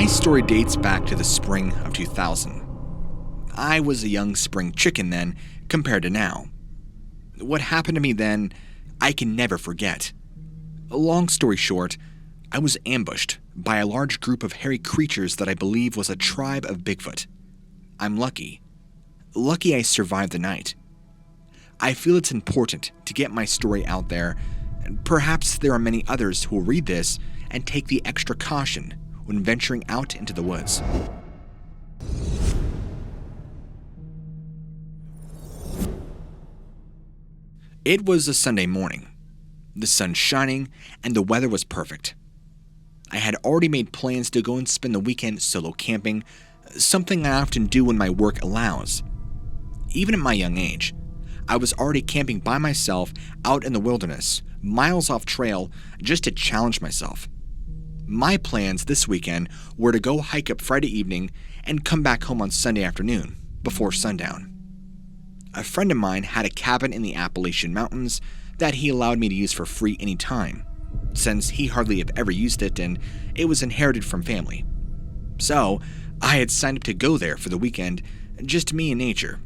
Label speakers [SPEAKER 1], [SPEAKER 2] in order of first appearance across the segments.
[SPEAKER 1] My story dates back to the spring of 2000. I was a young spring chicken then compared to now. What happened to me then, I can never forget. Long story short, I was ambushed by a large group of hairy creatures that I believe was a tribe of Bigfoot. I'm lucky. Lucky I survived the night. I feel it's important to get my story out there, and perhaps there are many others who will read this and take the extra caution when venturing out into the woods. It was a Sunday morning. The sun shining and the weather was perfect. I had already made plans to go and spend the weekend solo camping, something I often do when my work allows. Even at my young age, I was already camping by myself out in the wilderness, miles off trail, just to challenge myself. My plans this weekend were to go hike up Friday evening and come back home on Sunday afternoon, before sundown. A friend of mine had a cabin in the Appalachian Mountains that he allowed me to use for free anytime, since he hardly ever used it and it was inherited from family. So, I had signed up to go there for the weekend, just me and nature.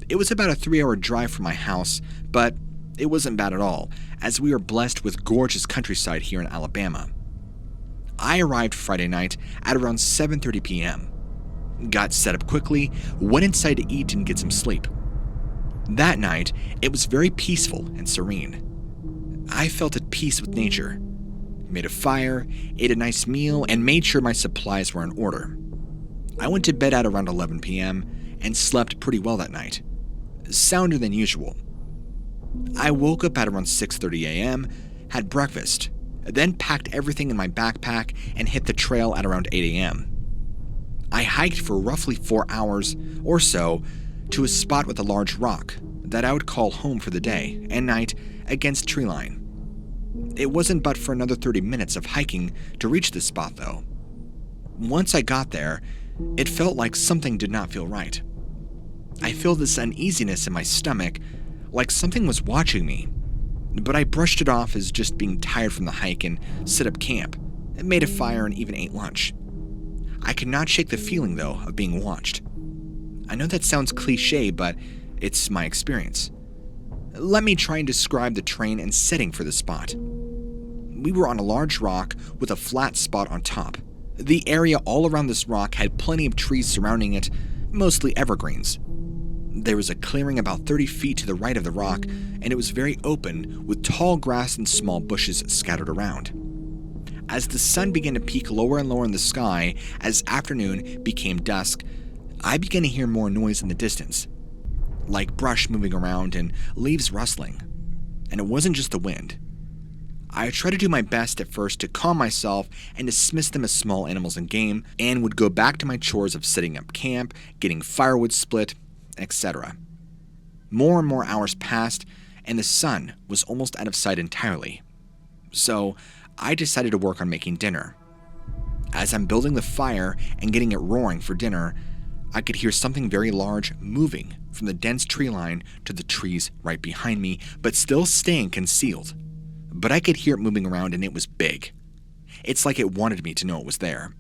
[SPEAKER 1] It was about a 3-hour drive from my house, but it wasn't bad at all, as we were blessed with gorgeous countryside here in Alabama. I arrived Friday night at around 7:30 p.m. Got set up quickly, went inside to eat and get some sleep. That night, it was very peaceful and serene. I felt at peace with nature. Made a fire, ate a nice meal, and made sure my supplies were in order. I went to bed at around 11 p.m. and slept pretty well that night. Sounder than usual. I woke up at around 6:30 a.m., had breakfast, then packed everything in my backpack and hit the trail at around 8 a.m. I hiked for roughly 4 hours or so to a spot with a large rock that I would call home for the day and night against treeline. It wasn't but for another 30 minutes of hiking to reach this spot though. Once I got there, it felt like something did not feel right. I feel this uneasiness in my stomach, like something was watching me, but I brushed it off as just being tired from the hike and set up camp, and made a fire and even ate lunch. I could not shake the feeling though of being watched. I know that sounds cliche, but it's my experience. Let me try and describe the terrain and setting for the spot. We were on a large rock with a flat spot on top. The area all around this rock had plenty of trees surrounding it, mostly evergreens. There was a clearing about 30 feet to the right of the rock, and it was very open with tall grass and small bushes scattered around. As the sun began to peak lower and lower in the sky as afternoon became dusk, I began to hear more noise in the distance, like brush moving around and leaves rustling. And it wasn't just the wind. I tried to do my best at first to calm myself and dismiss them as small animals and game, and would go back to my chores of setting up camp, getting firewood split, etc. More and more hours passed, and the sun was almost out of sight entirely. So I decided to work on making dinner. As I'm building the fire and getting it roaring for dinner, I could hear something very large moving from the dense tree line to the trees right behind me, but still staying concealed. But I could hear it moving around, and it was big. It's like it wanted me to know it was there.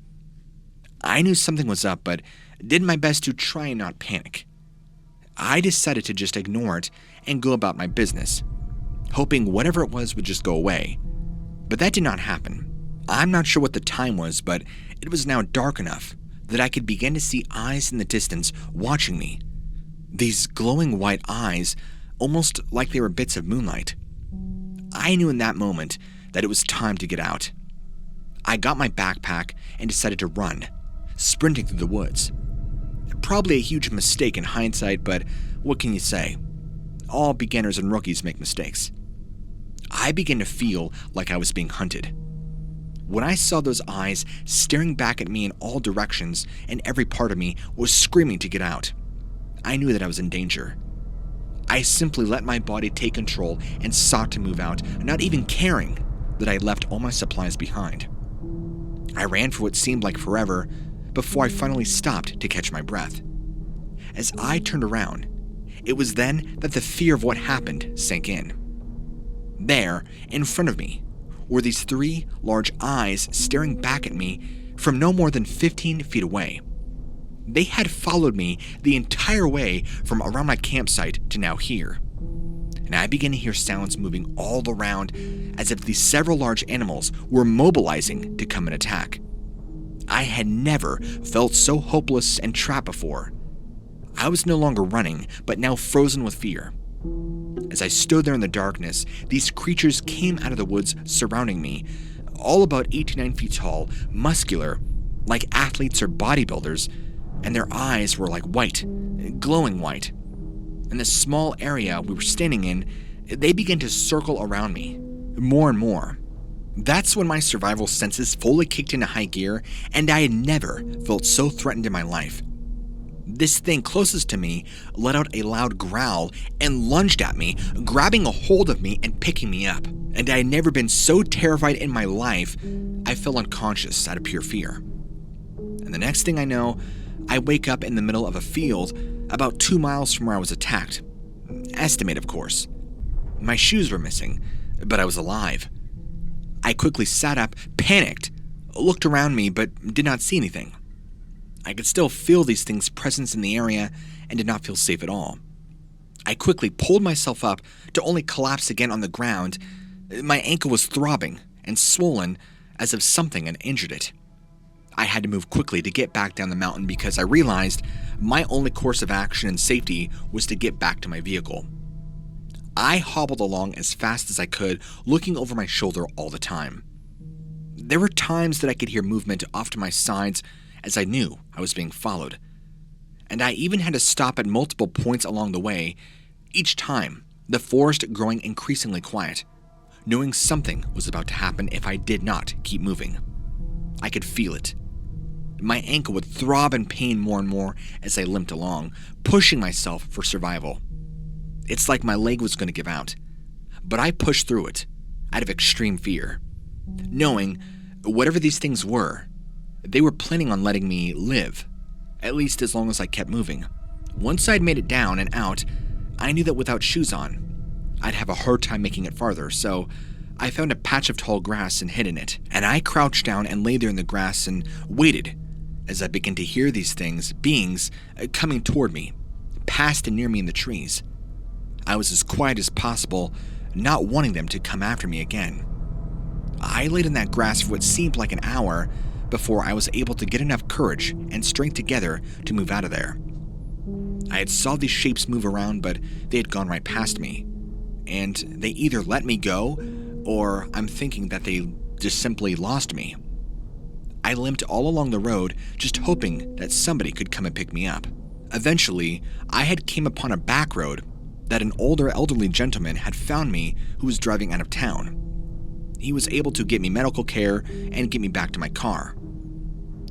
[SPEAKER 1] I knew something was up, but did my best to try and not panic. I decided to just ignore it and go about my business, hoping whatever it was would just go away. But that did not happen. I'm not sure what the time was, but it was now dark enough that I could begin to see eyes in the distance watching me. These glowing white eyes, almost like they were bits of moonlight. I knew in that moment that it was time to get out. I got my backpack and decided to run, sprinting through the woods. Probably a huge mistake in hindsight, but what can you say? All beginners and rookies make mistakes. I began to feel like I was being hunted. When I saw those eyes staring back at me in all directions, and every part of me was screaming to get out, I knew that I was in danger. I simply let my body take control and sought to move out, not even caring that I left all my supplies behind. I ran for what seemed like forever before I finally stopped to catch my breath. As I turned around, it was then that the fear of what happened sank in. There, in front of me, were these 3 large eyes staring back at me from no more than 15 feet away. They had followed me the entire way from around my campsite to now here. And I began to hear sounds moving all around as if these several large animals were mobilizing to come and attack. I had never felt so hopeless and trapped before. I was no longer running, but now frozen with fear. As I stood there in the darkness, these creatures came out of the woods surrounding me, all about 8 to 9 feet tall, muscular, like athletes or bodybuilders, and their eyes were like white, glowing white. In the small area we were standing in, they began to circle around me, more and more. That's when my survival senses fully kicked into high gear, and I had never felt so threatened in my life. This thing closest to me let out a loud growl and lunged at me, grabbing a hold of me and picking me up. And I had never been so terrified in my life, I fell unconscious out of pure fear. And the next thing I know, I wake up in the middle of a field about 2 miles from where I was attacked. Estimate, of course. My shoes were missing, but I was alive. I quickly sat up, panicked, looked around me, but did not see anything. I could still feel these things' presence in the area and did not feel safe at all. I quickly pulled myself up to only collapse again on the ground. My ankle was throbbing and swollen as if something had injured it. I had to move quickly to get back down the mountain because I realized my only course of action and safety was to get back to my vehicle. I hobbled along as fast as I could, looking over my shoulder all the time. There were times that I could hear movement off to my sides as I knew I was being followed. And I even had to stop at multiple points along the way, each time the forest growing increasingly quiet, knowing something was about to happen if I did not keep moving. I could feel it. My ankle would throb in pain more and more as I limped along, pushing myself for survival. It's like my leg was going to give out, but I pushed through it out of extreme fear, knowing whatever these things were, they were planning on letting me live, at least as long as I kept moving. Once I'd made it down and out, I knew that without shoes on, I'd have a hard time making it farther, so I found a patch of tall grass and hid in it, and I crouched down and lay there in the grass and waited as I began to hear these beings coming toward me, past and near me in the trees. I was as quiet as possible, not wanting them to come after me again. I laid in that grass for what seemed like an hour before I was able to get enough courage and strength together to move out of there. I had saw these shapes move around, but they had gone right past me, and they either let me go, or I'm thinking that they just simply lost me. I limped all along the road, just hoping that somebody could come and pick me up. Eventually, I had came upon a back road that an older elderly gentleman had found me who was driving out of town. He was able to get me medical care and get me back to my car.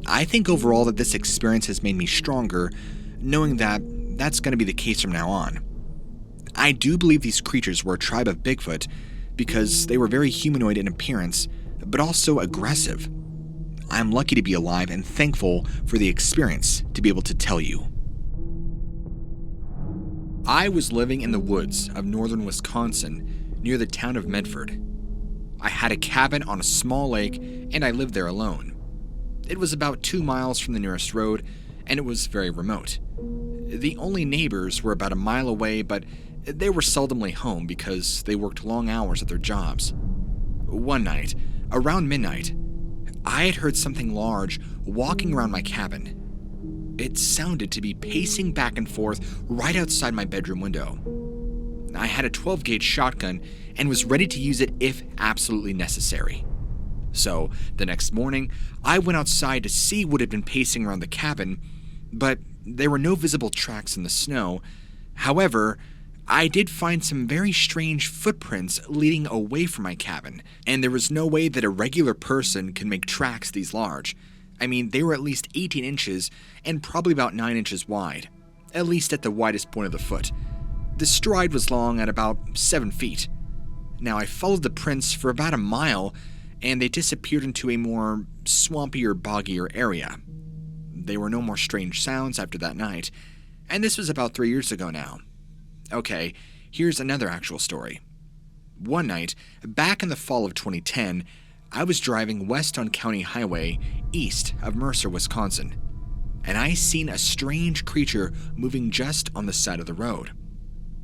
[SPEAKER 1] I think overall that this experience has made me stronger, knowing that that's going to be the case from now on. I do believe these creatures were a tribe of Bigfoot because they were very humanoid in appearance, but also aggressive. I'm lucky to be alive and thankful for the experience to be able to tell you. I was living in the woods of northern Wisconsin near the town of Medford. I had a cabin on a small lake and I lived there alone. It was about 2 miles from the nearest road and it was very remote. The only neighbors were about a mile away, but they were seldomly home because they worked long hours at their jobs. One night, around midnight, I had heard something large walking around my cabin. It sounded to be pacing back and forth right outside my bedroom window. I had a 12-gauge shotgun and was ready to use it if absolutely necessary. So, the next morning, I went outside to see what had been pacing around the cabin, but there were no visible tracks in the snow. However, I did find some very strange footprints leading away from my cabin, and there was no way that a regular person can make tracks these large. I mean, they were at least 18 inches and probably about 9 inches wide, at least at the widest point of the foot. The stride was long at about 7 feet. Now, I followed the prints for about a mile, and they disappeared into a more swampy or boggier area. There were no more strange sounds after that night, and this was about 3 years ago now. Okay, here's another actual story. One night, back in the fall of 2010, I was driving west on County Highway east of Mercer, Wisconsin, and I seen a strange creature moving just on the side of the road.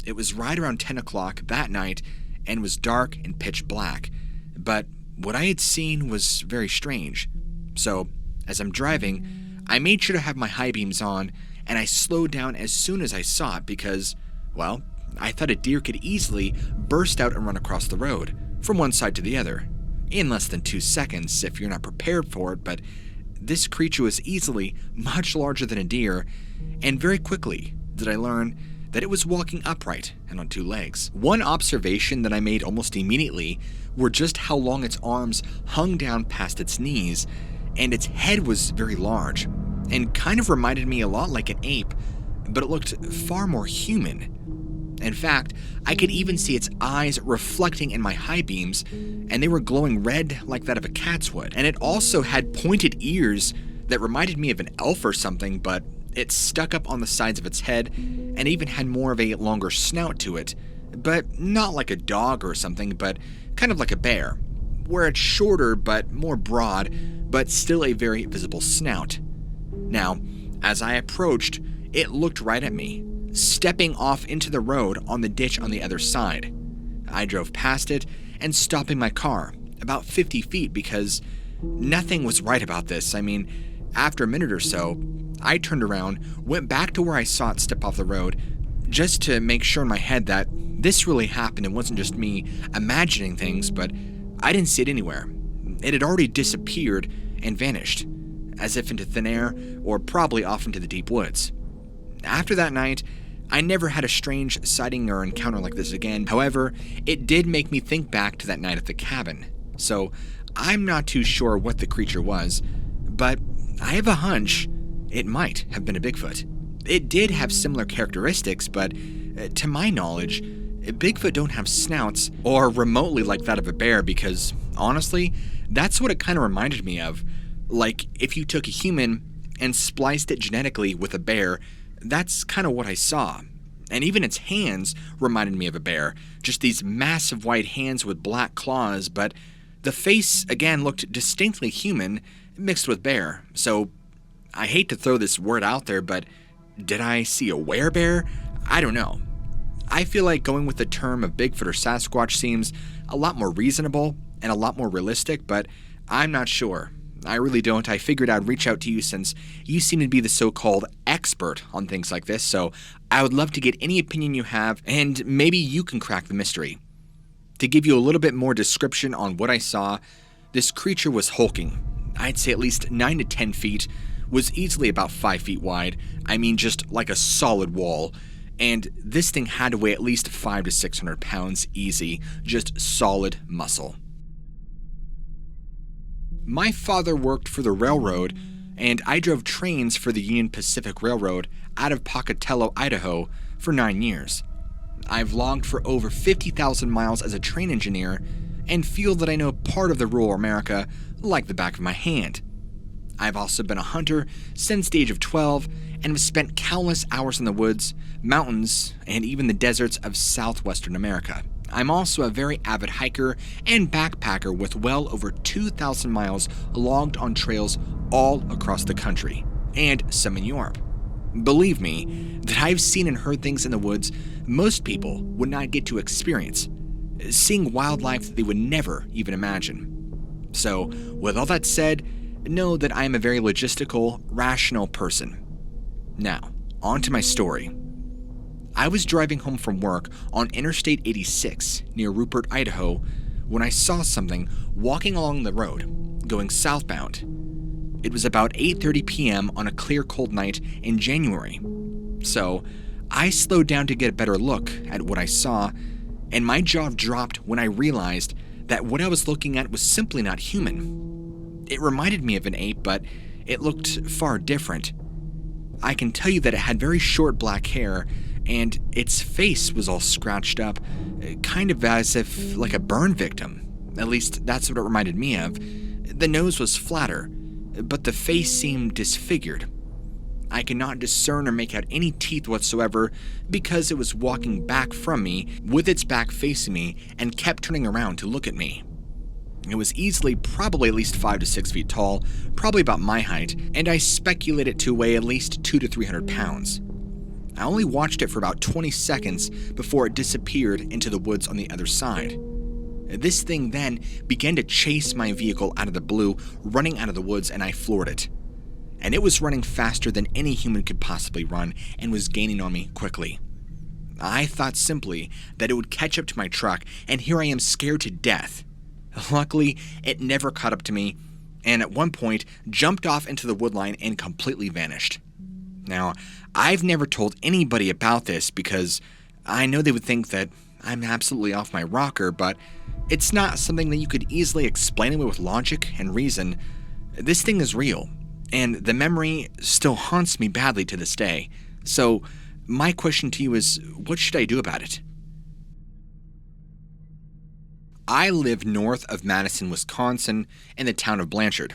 [SPEAKER 1] It was right around 10 o'clock that night and was dark and pitch black, but what I had seen was very strange. So, as I'm driving, I made sure to have my high beams on, and I slowed down as soon as I saw it because, well, I thought a deer could easily burst out and run across the road, from one side to the other, in less than 2 seconds if you're not prepared for it, but this creature was easily much larger than a deer, and very quickly did I learn that it was walking upright and on 2 legs. One observation that I made almost immediately were just how long its arms hung down past its knees, and its head was very large, and kind of reminded me a lot like an ape, but it looked far more human. In fact, I could even see its eyes reflecting in my high beams, and they were glowing red like that of a cat's would. And it also had pointed ears that reminded me of an elf or something, but it stuck up on the sides of its head and even had more of a longer snout to it, but not like a dog or something, but kind of like a bear, where it's shorter but more broad, but still a very visible snout. Now, as I approached, it looked right at me, stepping off into the road on the ditch on the other side. I drove past it and stopping my car about 50 feet because nothing was right about this. I mean, after a minute or so, I turned around, went back to where I saw it step off the road, just to make sure in my head that this really happened and wasn't just me imagining things, but I didn't see it anywhere. It had already disappeared and vanished, as if into thin air or probably off into the deep woods. After that night, I never had a strange sighting or encounter like this again. However, it did make me think back to that night at the cabin. So I'm not too sure what the creature was, but I have a hunch it might have been a Bigfoot. It did have similar characteristics, but to my knowledge, Bigfoot don't have snouts or remotely like that of a bear because, honestly, that's what it kind of reminded me of. Like, if you took a human and spliced it genetically with a bear, that's kind of what I saw. And even its hands reminded me of a bear, just these massive white hands with black claws, but the face, again, looked distinctly human, mixed with bear. So, I hate to throw this word out there, but did I see a werebear? I don't know. I feel like going with the term of Bigfoot or Sasquatch seems a lot more reasonable and a lot more realistic, but I'm not sure. I really don't. I figured I'd reach out to you since you seem to be the so-called expert on things like this, so I would love to get any opinion you have, and maybe you can crack the mystery. To give you a little bit more description on what I saw, this creature was hulking. I'd say at least 9 to 10 feet, was easily about 5 feet wide. I mean, just like a solid wall. And this thing had to weigh at least 500 to 600 pounds easy, just solid muscle. My father worked for the railroad, and I drove trains for the Union Pacific Railroad out of Pocatello, Idaho, for 9 years. I've logged for over 50,000 miles as a train engineer, and feel that I know part of the rural America like the back of my hand. I've also been a hunter since the age of 12 and have spent countless hours in the woods, mountains, and even the deserts of southwestern America. I'm also a very avid hiker and backpacker with well over 2,000 miles logged on trails all across the country, and some in Europe. Believe me, that I've seen and heard things in the woods most people would not get to experience, seeing wildlife that they would never even imagine. So, with all that said, know that I am a very logistical, rational person. Now, on to my story. I was driving home from work on Interstate 86 near Rupert, Idaho, when I saw something walking along the road, going southbound. It was about 8:30 p.m. on a clear, cold night in January. So, I slowed down to get a better look at what I saw, and my jaw dropped when I realized that what I was looking at was simply not human. It reminded me of an ape, but it looked far different. I can tell you that it had very short black hair, and its face was all scratched up, kind of as if like a burn victim. At least that's what it reminded me of. The nose was flatter, but the face seemed disfigured. I could not discern or make out any teeth whatsoever because it was walking back from me with its back facing me and kept turning around to look at me. It was easily probably at least 5 to 6 feet tall, probably about my height, and I speculate it to weigh at least 200 to 300 pounds. I only watched it for about 20 seconds before it disappeared into the woods on the other side. This thing then began to chase my vehicle out of the blue, running out of the woods, and I floored it. And it was running faster than any human could possibly run and was gaining on me quickly. I thought simply that it would catch up to my truck, and here I am scared to death. Luckily, it never caught up to me, and at one point jumped off into the woodline and completely vanished. Now, I've never told anybody about this because I know they would think that I'm absolutely off my rocker, but it's not something that you could easily explain away with logic and reason. This thing is real, and the memory still haunts me badly to this day. So, my question to you is, what should I do about it? I live north of Madison, Wisconsin, in the town of Blanchard.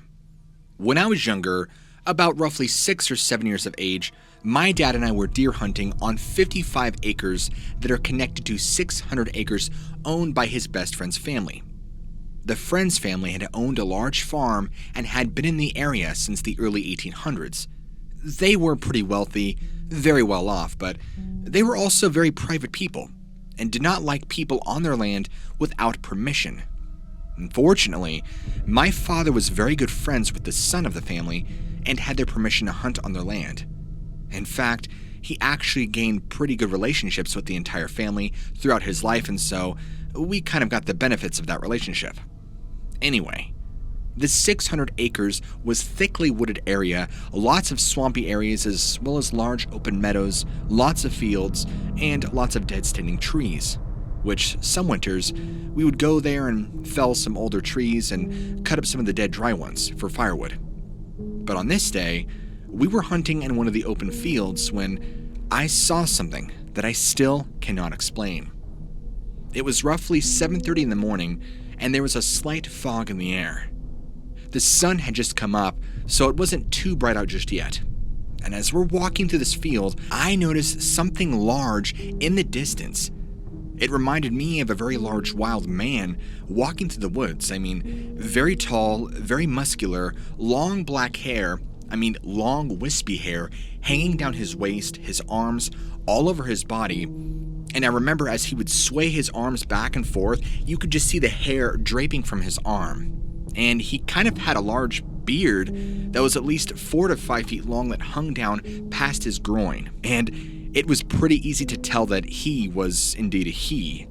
[SPEAKER 1] When I was younger, about roughly 6 or 7 years of age, my dad and I were deer hunting on 55 acres that are connected to 600 acres owned by his best friend's family. The friend's family had owned a large farm and had been in the area since the early 1800s. They were pretty wealthy, very well off, but they were also very private people and did not like people on their land without permission. Unfortunately, my father was very good friends with the son of the family and had their permission to hunt on their land. In fact, he actually gained pretty good relationships with the entire family throughout his life, and so we kind of got the benefits of that relationship. Anyway, the 600 acres was thickly wooded area, lots of swampy areas as well as large open meadows, lots of fields, and lots of dead standing trees, which some winters we would go there and fell some older trees and cut up some of the dead dry ones for firewood. But on this day, we were hunting in one of the open fields when I saw something that I still cannot explain. It was roughly 7:30 in the morning, and there was a slight fog in the air. The sun had just come up, so it wasn't too bright out just yet. And as we're walking through this field, I noticed something large in the distance. It reminded me of a very large wild man walking through the woods. Very tall, very muscular, long black hair, long wispy hair hanging down his waist, his arms, all over his body. And I remember as he would sway his arms back and forth, you could just see the hair draping from his arm. And he kind of had a large beard that was at least 4 to 5 feet long that hung down past his groin. And it was pretty easy to tell that he was indeed a he.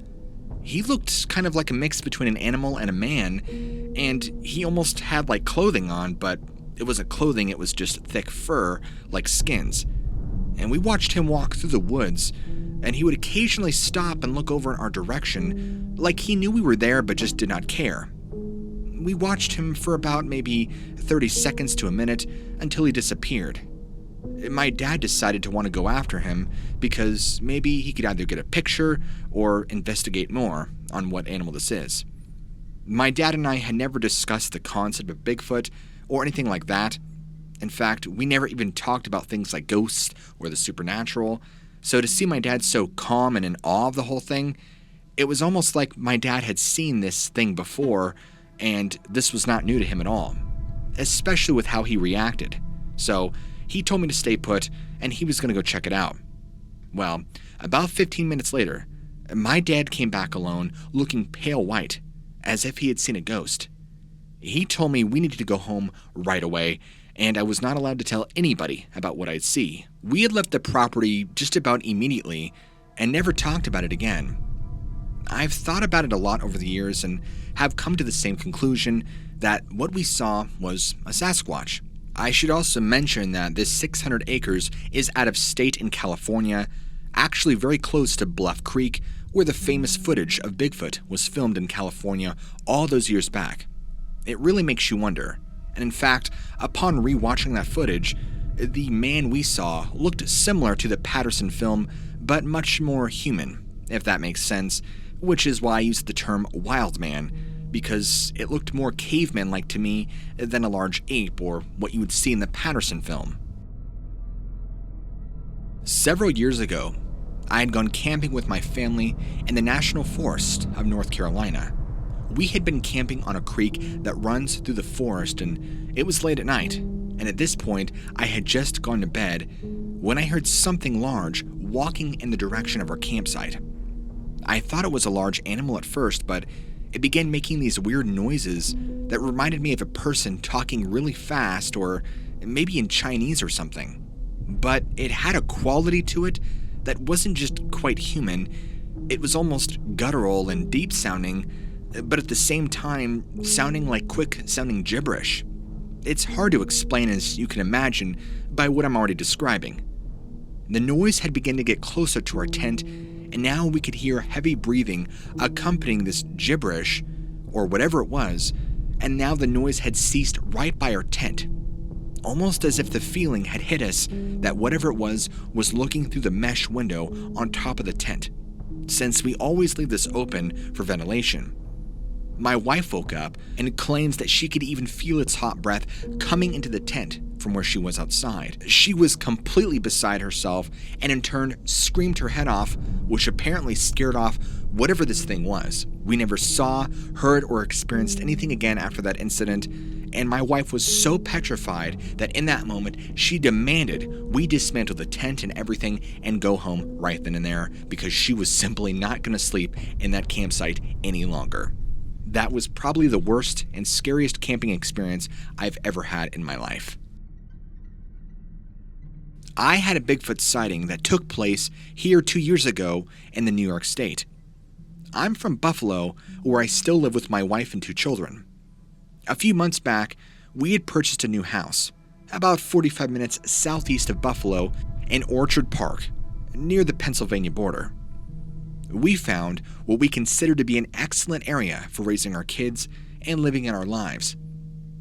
[SPEAKER 1] He looked kind of like a mix between an animal and a man, and he almost had like clothing on, but it wasn't clothing, it was just thick fur, like skins. And we watched him walk through the woods, and he would occasionally stop and look over in our direction, like he knew we were there but just did not care. We watched him for about maybe 30 seconds to a minute until he disappeared. My dad decided to want to go after him because maybe he could either get a picture or investigate more on what animal this is. My dad and I had never discussed the concept of Bigfoot or anything like that. In fact, we never even talked about things like ghosts or the supernatural. So to see my dad so calm and in awe of the whole thing, it was almost like my dad had seen this thing before and this was not new to him at all, especially with how he reacted. So he told me to stay put and he was going to go check it out. Well, about 15 minutes later, my dad came back alone looking pale white, as if he had seen a ghost. He told me we needed to go home right away, and I was not allowed to tell anybody about what I'd see. We had left the property just about immediately and never talked about it again. I've thought about it a lot over the years and have come to the same conclusion that what we saw was a Sasquatch. I should also mention that this 600 acres is out of state in California, actually very close to Bluff Creek, where the famous footage of Bigfoot was filmed in California all those years back. It really makes you wonder, and in fact, upon rewatching that footage, the man we saw looked similar to the Patterson film, but much more human, if that makes sense, which is why I use the term wild man, because it looked more caveman-like to me than a large ape or what you would see in the Patterson film. Several years ago, I had gone camping with my family in the National Forest of North Carolina. We had been camping on a creek that runs through the forest, and it was late at night, and at this point I had just gone to bed when I heard something large walking in the direction of our campsite. I thought it was a large animal at first, but it began making these weird noises that reminded me of a person talking really fast, or maybe in Chinese or something. But it had a quality to it that wasn't just quite human. It was almost guttural and deep sounding, but at the same time sounding like quick sounding gibberish. It's hard to explain, as you can imagine, by what I'm already describing. The noise had begun to get closer to our tent, and now we could hear heavy breathing accompanying this gibberish, or whatever it was, and now the noise had ceased right by our tent. Almost as if the feeling had hit us that whatever it was looking through the mesh window on top of the tent, since we always leave this open for ventilation. My wife woke up and claims that she could even feel its hot breath coming into the tent from where she was outside. She was completely beside herself and in turn screamed her head off, which apparently scared off whatever this thing was. We never saw, heard, or experienced anything again after that incident, and my wife was so petrified that in that moment she demanded we dismantle the tent and everything and go home right then and there, because she was simply not going to sleep in that campsite any longer. That was probably the worst and scariest camping experience I've ever had in my life. I had a Bigfoot sighting that took place here 2 years ago in the New York State. I'm from Buffalo, where I still live with my wife and 2 children. A few months back, we had purchased a new house, about 45 minutes southeast of Buffalo in Orchard Park, near the Pennsylvania border. We found what we consider to be an excellent area for raising our kids and living in our lives.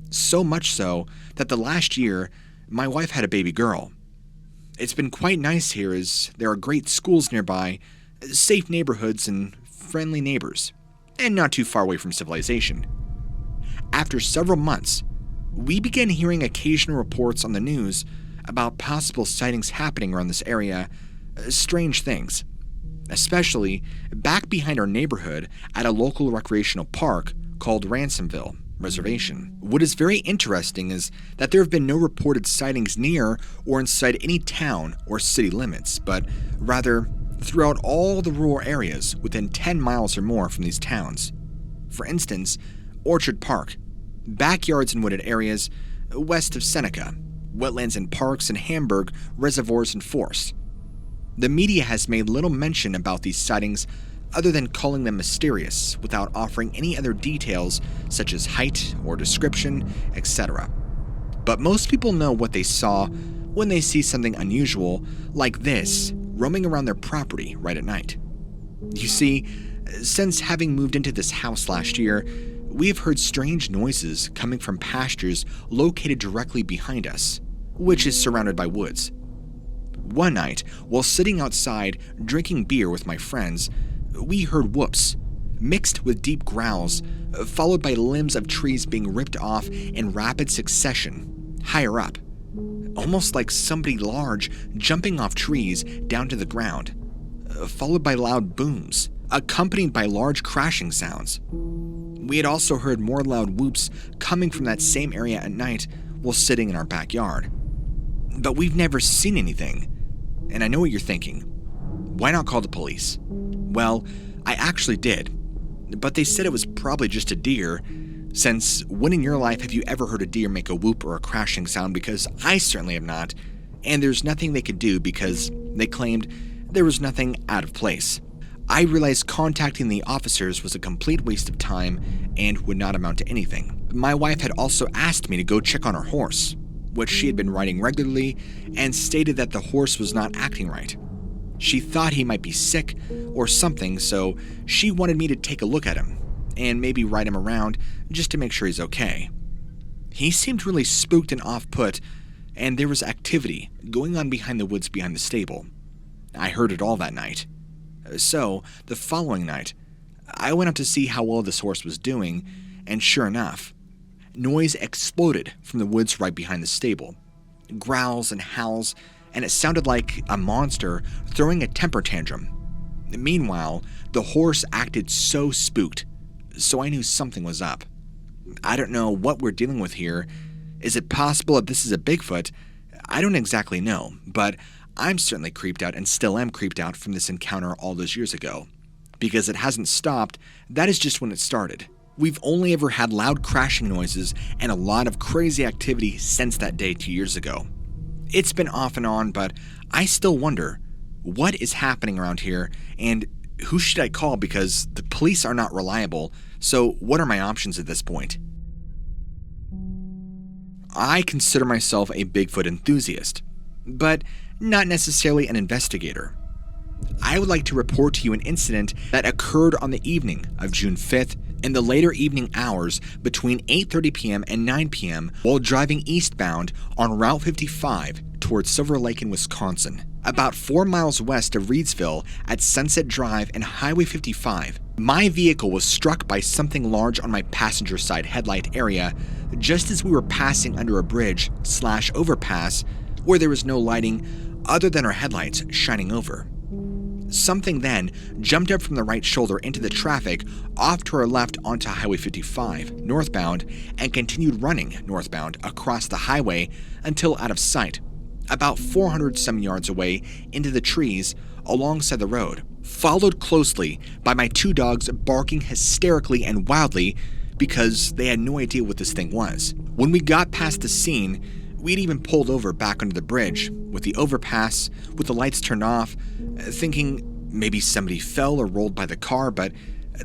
[SPEAKER 1] So much so that the last year, my wife had a baby girl. It's been quite nice here, as there are great schools nearby, safe neighborhoods, and friendly neighbors, and not too far away from civilization. After several months, we began hearing occasional reports on the news about possible sightings happening around this area, strange things. Especially back behind our neighborhood at a local recreational park called Ransomville Reservation. What is very interesting is that there have been no reported sightings near or inside any town or city limits, but rather throughout all the rural areas within 10 miles or more from these towns. For instance, Orchard Park, backyards and wooded areas west of Seneca, wetlands and parks in Hamburg, reservoirs and forests. The media has made little mention about these sightings other than calling them mysterious without offering any other details such as height or description, etc. But most people know what they saw when they see something unusual like this roaming around their property right at night. You see, since having moved into this house last year, we have heard strange noises coming from pastures located directly behind us, which is surrounded by woods. One night, while sitting outside drinking beer with my friends, we heard whoops, mixed with deep growls, followed by limbs of trees being ripped off in rapid succession, higher up, almost like somebody large jumping off trees down to the ground, followed by loud booms, accompanied by large crashing sounds. We had also heard more loud whoops coming from that same area at night while sitting in our backyard. But we've never seen anything. And I know what you're thinking. Why not call the police? Well, I actually did. But they said it was probably just a deer, since when in your life have you ever heard a deer make a whoop or a crashing sound? Because I certainly have not. And there's nothing they could do because they claimed there was nothing out of place. I realized contacting the officers was a complete waste of time and would not amount to anything. My wife had also asked me to go check on her horse, which she had been riding regularly, and stated that the horse was not acting right. She thought he might be sick or something, so she wanted me to take a look at him and maybe ride him around just to make sure he's okay. He seemed really spooked and off-put, and there was activity going on behind the woods behind the stable. I heard it all that night. So, the following night, I went out to see how well this horse was doing, and sure enough, noise exploded from the woods right behind the stable. Growls and howls, and it sounded like a monster throwing a temper tantrum. Meanwhile, the horse acted so spooked, so I knew something was up. I don't know what we're dealing with here. Is it possible that this is a Bigfoot? I don't exactly know, but I'm certainly creeped out and still am creeped out from this encounter all those years ago. Because it hasn't stopped, that is just when it started. We've only ever had loud crashing noises and a lot of crazy activity since that day 2 years ago. It's been off and on, but I still wonder, what is happening around here, and who should I call, because the police are not reliable, so what are my options at this point? I consider myself a Bigfoot enthusiast, but not necessarily an investigator. I would like to report to you an incident that occurred on the evening of June 5th in the later evening hours between 8:30 p.m. and 9 p.m. while driving eastbound on Route 55 towards Silver Lake in Wisconsin, about 4 miles west of Reedsville at Sunset Drive and Highway 55. My vehicle was struck by something large on my passenger side headlight area just as we were passing under a bridge/overpass where there was no lighting other than our headlights shining over. Something then jumped up from the right shoulder into the traffic off to our left onto Highway 55 northbound and continued running northbound across the highway until out of sight, about 400 some yards away into the trees alongside the road, followed closely by my 2 dogs barking hysterically and wildly because they had no idea what this thing was. When we got past the scene, we'd even pulled over back under the bridge, with the overpass, with the lights turned off, thinking maybe somebody fell or rolled by the car, but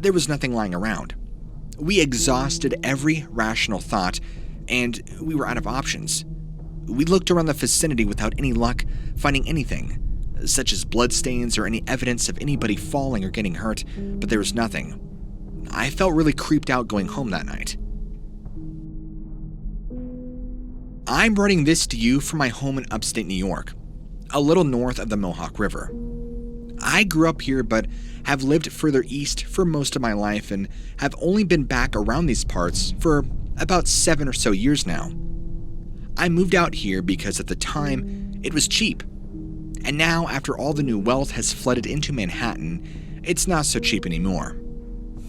[SPEAKER 1] there was nothing lying around. We exhausted every rational thought, and we were out of options. We looked around the vicinity without any luck finding anything, such as bloodstains or any evidence of anybody falling or getting hurt, but there was nothing. I felt really creeped out going home that night. I'm writing this to you from my home in upstate New York, a little north of the Mohawk River. I grew up here but have lived further east for most of my life and have only been back around these parts for about 7 or so years now. I moved out here because at the time it was cheap, and now after all the new wealth has flooded into Manhattan, it's not so cheap anymore.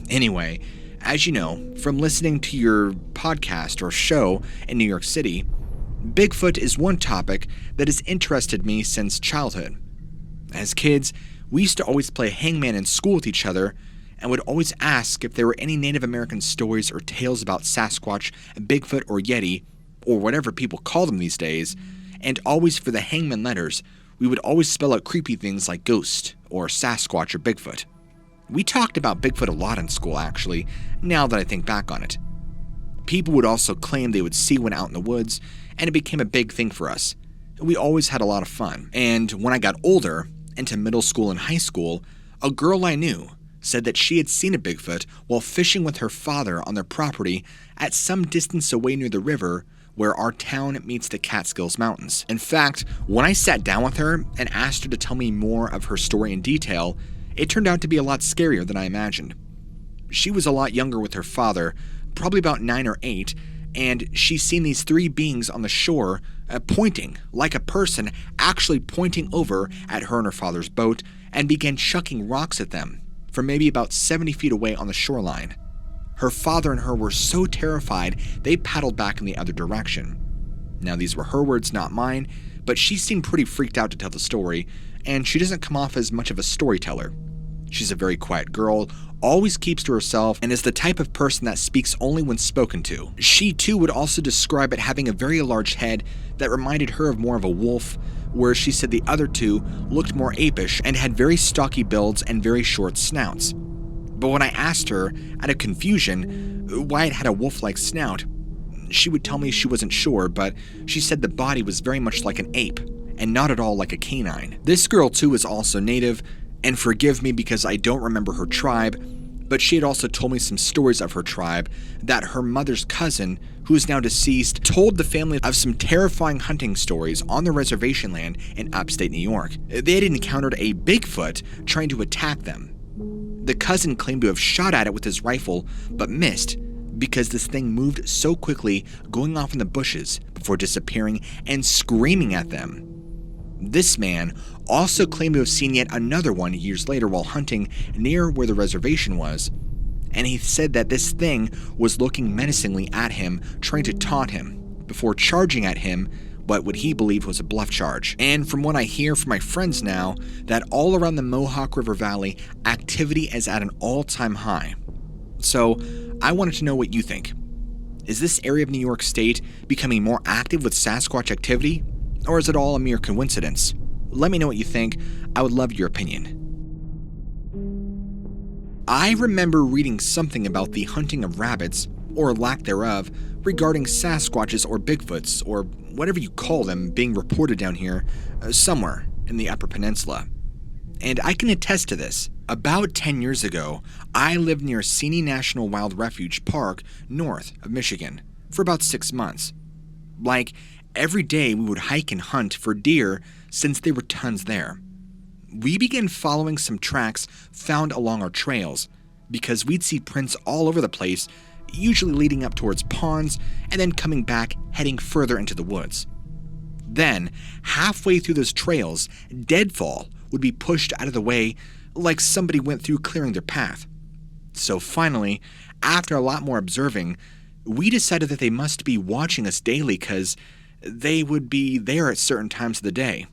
[SPEAKER 1] Anyway, as you know from listening to your podcast or show in New York City, Bigfoot is one topic that has interested me since childhood. As kids, we used to always play hangman in school with each other and would always ask if there were any Native American stories or tales about Sasquatch, Bigfoot, or Yeti, or whatever people call them these days, and always for the hangman letters, we would always spell out creepy things like ghost, or Sasquatch, or Bigfoot. We talked about Bigfoot a lot in school, actually, now that I think back on it. People would also claim they would see one out in the woods, and it became a big thing for us. We always had a lot of fun. And when I got older, into middle school and high school, a girl I knew said that she had seen a Bigfoot while fishing with her father on their property at some distance away near the river where our town meets the Catskills Mountains. In fact, when I sat down with her and asked her to tell me more of her story in detail, it turned out to be a lot scarier than I imagined. She was a lot younger with her father, probably about 9 or 8, and she's seen these 3 beings on the shore pointing, like a person actually pointing over at her and her father's boat, and began chucking rocks at them from maybe about 70 feet away on the shoreline. Her father and her were so terrified they paddled back in the other direction. Now these were her words, not mine, but she seemed pretty freaked out to tell the story, and she doesn't come off as much of a storyteller. She's a very quiet girl, always keeps to herself, and is the type of person that speaks only when spoken to. She too would also describe it having a very large head that reminded her of more of a wolf, whereas she said the other 2 looked more apish and had very stocky builds and very short snouts. But when I asked her, out of confusion, why it had a wolf-like snout, she would tell me she wasn't sure, but she said the body was very much like an ape, and not at all like a canine. This girl too is also native, and forgive me because I don't remember her tribe, but she had also told me some stories of her tribe that her mother's cousin, who is now deceased, told the family of some terrifying hunting stories on the reservation land in upstate New York. They had encountered a Bigfoot trying to attack them. The cousin claimed to have shot at it with his rifle, but missed because this thing moved so quickly, going off in the bushes before disappearing and screaming at them. This man also claimed to have seen yet another one years later while hunting near where the reservation was, and he said that this thing was looking menacingly at him, trying to taunt him, before charging at him what he believed was a bluff charge. And from what I hear from my friends now, that all around the Mohawk River Valley, activity is at an all-time high. So, I wanted to know what you think. Is this area of New York State becoming more active with Sasquatch activity, or is it all a mere coincidence? Let me know what you think. I would love your opinion. I remember reading something about the hunting of rabbits, or lack thereof, regarding Sasquatches or Bigfoots, or whatever you call them, being reported down here, somewhere in the Upper Peninsula. And I can attest to this. About 10 years ago, I lived near Seney National Wild Refuge Park, north of Michigan, for about 6 months. Like, every day we would hike and hunt for deer since there were tons there. We began following some tracks found along our trails because we'd see prints all over the place, usually leading up towards ponds and then coming back heading further into the woods. Then, halfway through those trails, deadfall would be pushed out of the way like somebody went through clearing their path. So finally, after a lot more observing, we decided that they must be watching us daily because they would be there at certain times of the day.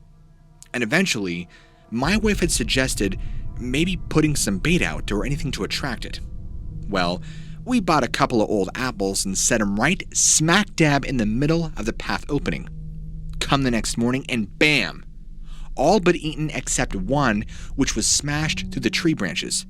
[SPEAKER 1] And eventually, my wife had suggested maybe putting some bait out or anything to attract it. Well, we bought a couple of old apples and set them right smack dab in the middle of the path opening. Come the next morning and bam! All but eaten except one, which was smashed through the tree branches.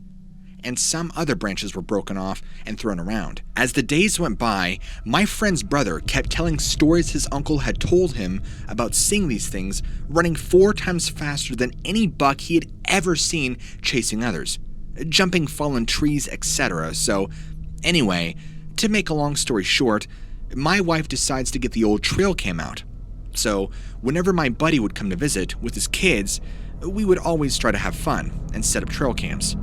[SPEAKER 1] And some other branches were broken off and thrown around. As the days went by, my friend's brother kept telling stories his uncle had told him about seeing these things running 4 times faster than any buck he had ever seen chasing others, jumping fallen trees, etc. So, anyway, to make a long story short, my wife decides to get the old trail cam out. So, whenever my buddy would come to visit with his kids, we would always try to have fun and set up trail cams.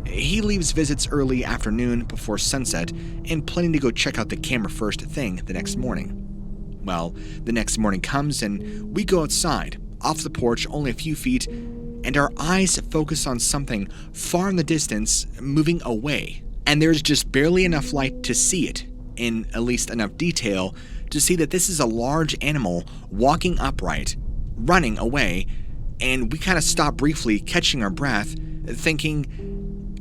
[SPEAKER 1] He leaves visits early afternoon before sunset and planning to go check out the camera first thing the next morning. Well, the next morning comes and we go outside, off the porch only a few feet, and our eyes focus on something far in the distance moving away. And there's just barely enough light to see it, in at least enough detail to see that this is a large animal walking upright, running away, and we kind of stop briefly, catching our breath, thinking,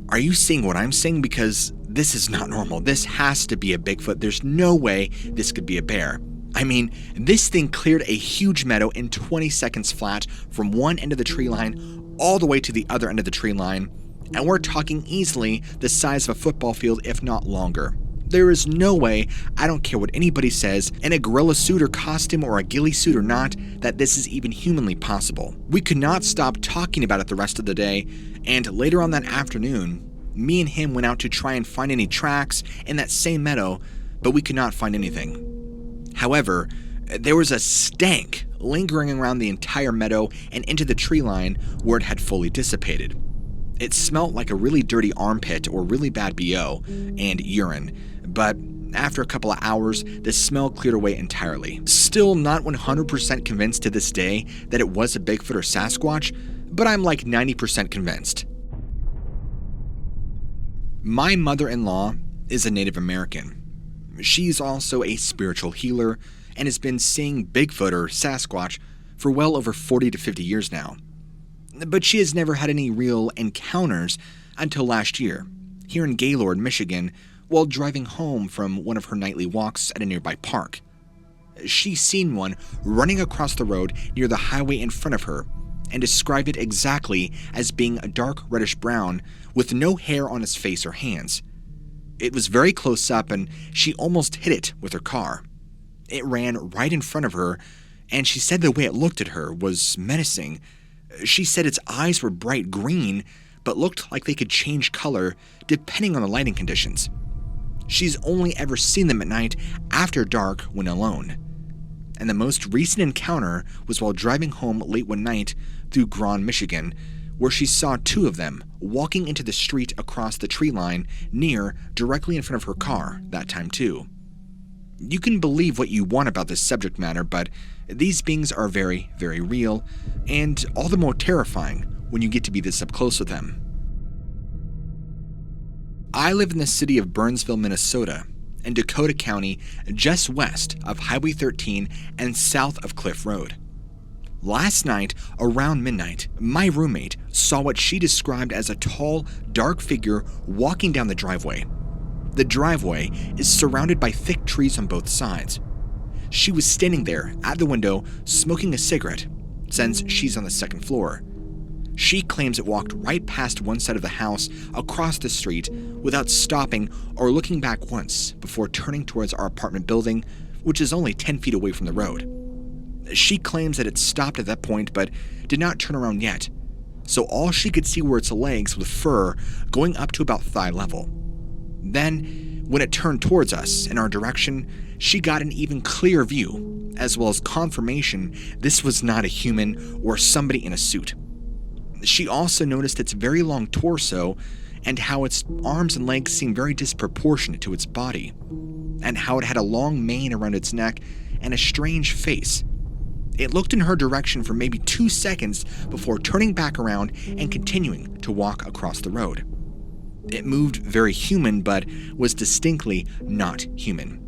[SPEAKER 1] are you seeing what I'm seeing? Because this is not normal. This has to be a Bigfoot. There's no way this could be a bear. I mean, this thing cleared a huge meadow in 20 seconds flat from one end of the tree line all the way to the other end of the tree line, and we're talking easily the size of a football field, if not longer. There is no way, I don't care what anybody says, in a gorilla suit or costume or a ghillie suit or not, that this is even humanly possible. We could not stop talking about it the rest of the day, and later on that afternoon, me and him went out to try and find any tracks in that same meadow, but we could not find anything. However, there was a stank lingering around the entire meadow and into the tree line where it had fully dissipated. It smelt like a really dirty armpit or really bad BO and urine, but after a couple of hours, the smell cleared away entirely. Still not 100% convinced to this day that it was a Bigfoot or Sasquatch, but I'm like 90% convinced. My mother-in-law is a Native American. She's also a spiritual healer and has been seeing Bigfoot or Sasquatch for well over 40 to 50 years now. But she has never had any real encounters until last year, here in Gaylord, Michigan, while driving home from one of her nightly walks at a nearby park. She's seen one running across the road near the highway in front of her and described it exactly as being a dark reddish brown with no hair on its face or hands. It was very close up and she almost hit it with her car. It ran right in front of her, and she said the way it looked at her was menacing. She said its eyes were bright green, but looked like they could change color depending on the lighting conditions. She's only ever seen them at night after dark when alone. And the most recent encounter was while driving home late one night through Grand, Michigan, where she saw 2 of them walking into the street across the tree line directly in front of her car that time too. You can believe what you want about this subject matter, but these beings are very, very real, and all the more terrifying when you get to be this up close with them. I live in the city of Burnsville, Minnesota, in Dakota County, just west of Highway 13 and south of Cliff Road. Last night, around midnight, my roommate saw what she described as a tall, dark figure walking down the driveway. The driveway is surrounded by thick trees on both sides. She was standing there at the window smoking a cigarette, since she's on the second floor. She claims it walked right past one side of the house across the street without stopping or looking back once before turning towards our apartment building, which is only 10 feet away from the road. She claims that it stopped at that point but did not turn around yet, so all she could see were its legs with fur going up to about thigh level. Then, when it turned towards us in our direction, she got an even clearer view, as well as confirmation this was not a human or somebody in a suit. She also noticed its very long torso and how its arms and legs seemed very disproportionate to its body, and how it had a long mane around its neck and a strange face. It looked in her direction for maybe 2 seconds before turning back around and continuing to walk across the road. It moved very human, but was distinctly not human.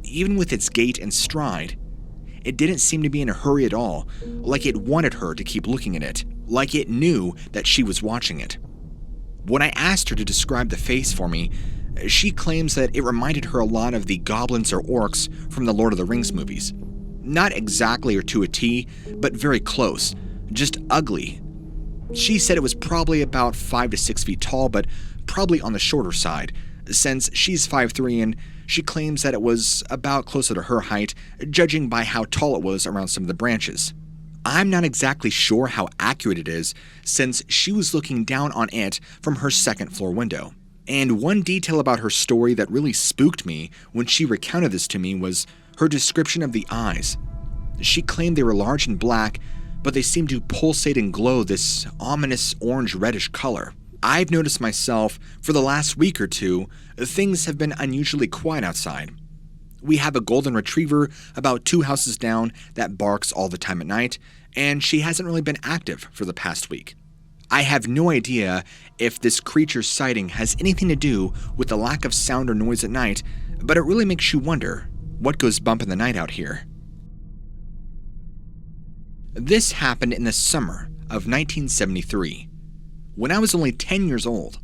[SPEAKER 1] Even with its gait and stride, it didn't seem to be in a hurry at all, like it wanted her to keep looking at it, like it knew that she was watching it. When I asked her to describe the face for me, she claims that it reminded her a lot of the goblins or orcs from the Lord of the Rings movies. Not exactly or to a T, but very close, just ugly. She said it was probably about 5 to 6 feet tall, but probably on the shorter side, since she's 5'3", and she claims that it was about closer to her height, judging by how tall it was around some of the branches. I'm not exactly sure how accurate it is, since she was looking down on it from her second floor window. And one detail about her story that really spooked me when she recounted this to me was her description of the eyes. She claimed they were large and black, but they seemed to pulsate and glow this ominous orange-reddish color. I've noticed myself, for the last week or two, things have been unusually quiet outside. We have a golden retriever about 2 houses down that barks all the time at night, and she hasn't really been active for the past week. I have no idea if this creature's sighting has anything to do with the lack of sound or noise at night, but it really makes you wonder, what goes bump in the night out here? This happened in the summer of 1973, when I was only 10 years old.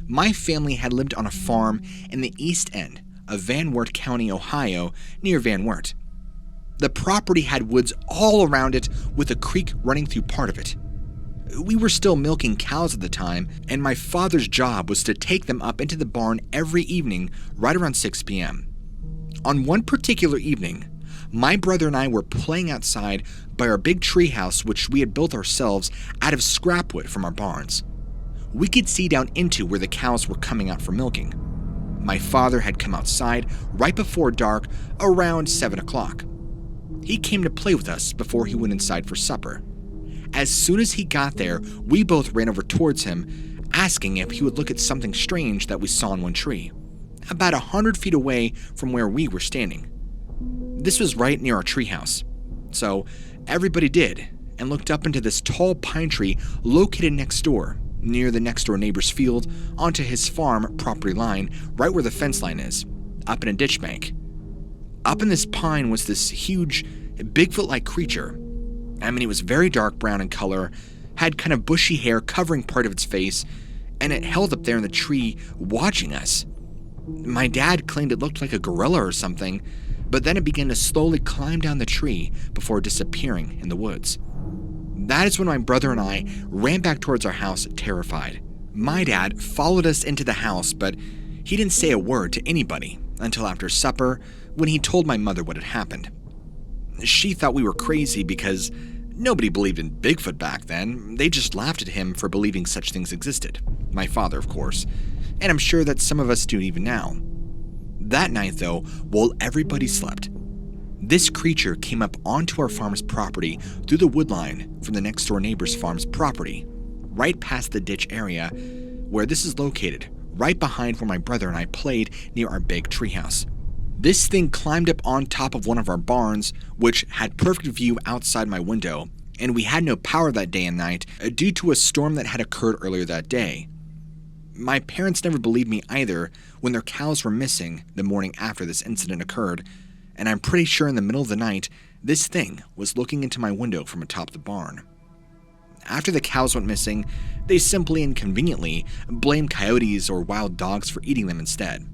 [SPEAKER 1] My family had lived on a farm in the east end of Van Wert County, Ohio, near Van Wert. The property had woods all around it with a creek running through part of it. We were still milking cows at the time, and my father's job was to take them up into the barn every evening right around 6 p.m. On one particular evening, my brother and I were playing outside by our big treehouse, which we had built ourselves out of scrap wood from our barns. We could see down into where the cows were coming out for milking. My father had come outside right before dark, around 7 o'clock. He came to play with us before he went inside for supper. As soon as he got there, we both ran over towards him, asking if he would look at something strange that we saw in one tree, about 100 feet away from where we were standing. This was right near our treehouse, so everybody did, and looked up into this tall pine tree located next door, near the next door neighbor's field, onto his farm property line, right where the fence line is, up in a ditch bank. Up in this pine was this huge, bigfoot-like creature. I mean, it was very dark brown in color, had kind of bushy hair covering part of its face, and it held up there in the tree, watching us. My dad claimed it looked like a gorilla or something, but then it began to slowly climb down the tree before disappearing in the woods. That is when my brother and I ran back towards our house, terrified. My dad followed us into the house, but he didn't say a word to anybody until after supper, when he told my mother what had happened. She thought we were crazy because nobody believed in Bigfoot back then. They just laughed at him for believing such things existed. My father, of course. And I'm sure that some of us do even now. That night, though, while everybody slept, this creature came up onto our farm's property through the wood line from the next door neighbor's farm's property, right past the ditch area where this is located, right behind where my brother and I played near our big treehouse. This thing climbed up on top of one of our barns, which had perfect view outside my window, and we had no power that day and night due to a storm that had occurred earlier that day. My parents never believed me either when their cows were missing the morning after this incident occurred, and I'm pretty sure in the middle of the night, this thing was looking into my window from atop the barn. After the cows went missing, they simply and conveniently blamed coyotes or wild dogs for eating them instead.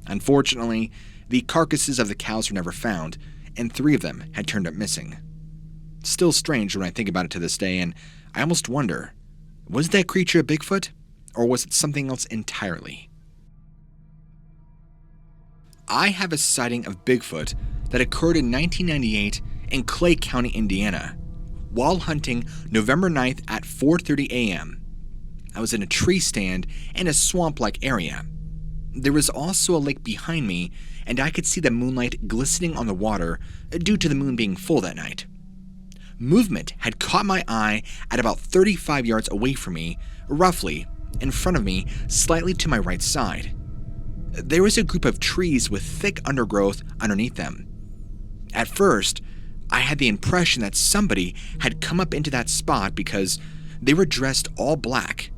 [SPEAKER 1] Unfortunately, the carcasses of the cows were never found, and 3 of them had turned up missing. Still strange when I think about it to this day, and I almost wonder, was that creature a Bigfoot, or was it something else entirely? I have a sighting of Bigfoot that occurred in 1998 in Clay County, Indiana, while hunting November 9th at 4:30 a.m. I was in a tree stand in a swamp-like area. There was also a lake behind me, and I could see the moonlight glistening on the water due to the moon being full that night. Movement had caught my eye at about 35 yards away from me, roughly in front of me, slightly to my right side. There was a group of trees with thick undergrowth underneath them. At first, I had the impression that somebody had come up into that spot because they were dressed all black.